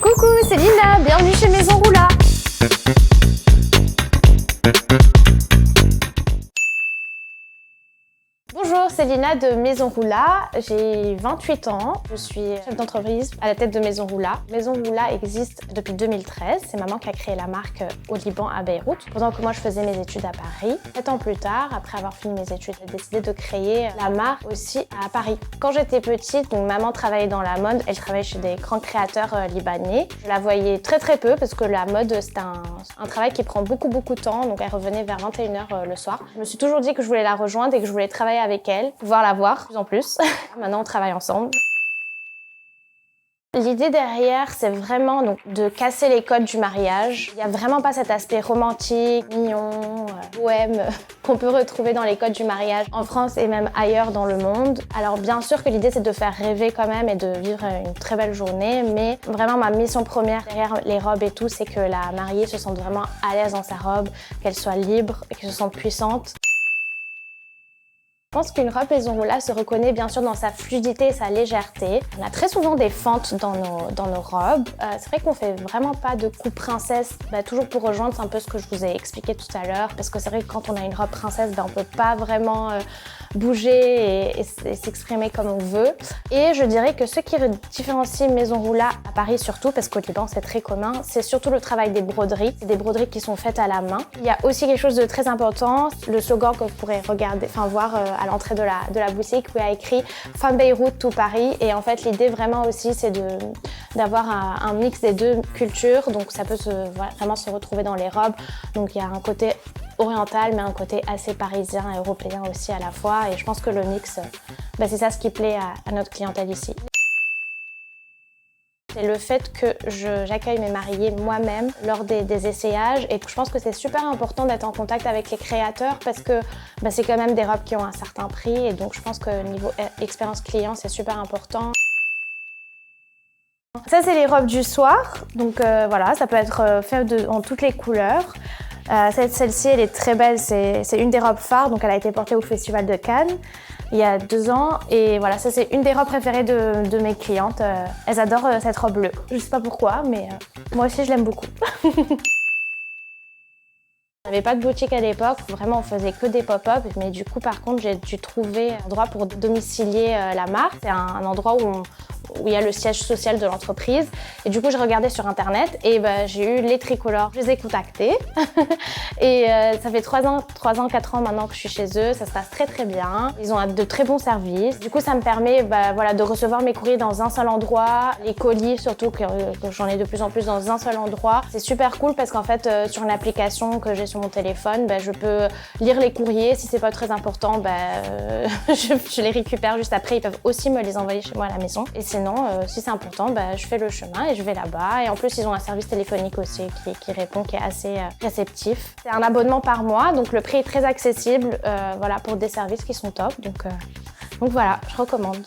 Coucou, c'est Lina, bienvenue chez Maison Roula. Bonjour, c'est Lina de Maison Roula, j'ai 28 ans, je suis chef d'entreprise à la tête de Maison Roula. Maison Roula existe depuis 2013, c'est maman qui a créé la marque au Liban à Beyrouth. Pendant que moi je faisais mes études à Paris, 7 ans plus tard, après avoir fini mes études, j'ai décidé de créer la marque aussi à Paris. Quand j'étais petite, donc maman travaillait dans la mode, elle travaillait chez des grands créateurs libanais. Je la voyais très peu parce que la mode c'est un travail qui prend beaucoup de temps, donc elle revenait vers 21h le soir. Je me suis toujours dit que je voulais la rejoindre et que je voulais travailler avec elle, pouvoir la voir de plus en plus. Maintenant, on travaille ensemble. L'idée derrière, c'est vraiment donc, de casser les codes du mariage. Il n'y a vraiment pas cet aspect romantique, mignon, bohème qu'on peut retrouver dans les codes du mariage en France et même ailleurs dans le monde. Alors bien sûr que l'idée c'est de faire rêver quand même et de vivre une très belle journée, mais vraiment ma mission première derrière les robes et tout, c'est que la mariée se sente vraiment à l'aise dans sa robe, qu'elle soit libre et qu'elle se sente puissante. Je pense qu'une robe Maison Roula se reconnaît bien sûr dans sa fluidité et sa légèreté. On a très souvent des fentes dans nos robes. C'est vrai qu'on fait vraiment pas de coupe princesse. Toujours pour rejoindre, c'est un peu ce que je vous ai expliqué tout à l'heure. Parce que c'est vrai que quand on a une robe princesse, on peut pas vraiment bouger et s'exprimer comme on veut. Et je dirais que ce qui différencie Maison Roula à Paris surtout, parce qu'au Liban c'est très commun, c'est surtout le travail des broderies. C'est des broderies qui sont faites à la main. Il y a aussi quelque chose de très important, le slogan que vous pourrez voir à l'entrée de la boutique où il y a écrit « From Beyrouth to Paris ». Et en fait, l'idée vraiment aussi, c'est d'avoir un mix des deux cultures. Donc ça peut vraiment se retrouver dans les robes. Donc il y a un côté oriental, mais un côté assez parisien et européen aussi à la fois. Et je pense que le mix, c'est ça ce qui plaît à notre clientèle ici. C'est le fait que j'accueille mes mariés moi-même lors des essayages et je pense que c'est super important d'être en contact avec les créateurs parce que c'est quand même des robes qui ont un certain prix et donc je pense que niveau expérience client c'est super important. Ça c'est les robes du soir, donc voilà, ça peut être fait en toutes les couleurs. Celle-ci elle est très belle, c'est une des robes phares, donc elle a été portée au Festival de Cannes il y a 2 ans et voilà, ça c'est une des robes préférées de mes clientes. Elles adorent cette robe bleue, je sais pas pourquoi mais moi aussi je l'aime beaucoup. On n'avait pas de boutique à l'époque, vraiment on faisait que des pop-up, mais du coup par contre j'ai dû trouver un endroit pour domicilier la marque. C'est un endroit où il y a le siège social de l'entreprise et du coup j'ai regardé sur internet et j'ai eu les tricolores, je les ai contactés et ça fait 4 ans maintenant que je suis chez eux, ça se passe très bien, ils ont de très bons services, du coup ça me permet de recevoir mes courriers dans un seul endroit, les colis surtout que j'en ai de plus en plus dans un seul endroit. C'est super cool parce qu'en fait sur une application que j'ai sur mon téléphone, je peux lire les courriers, si c'est pas très important, je les récupère juste après, ils peuvent aussi me les envoyer chez moi à la maison. Et sinon, si c'est important, je fais le chemin et je vais là-bas. Et en plus, ils ont un service téléphonique aussi qui répond, qui est assez réceptif. C'est un abonnement par mois, donc le prix est très accessible pour des services qui sont top. Donc voilà, je recommande.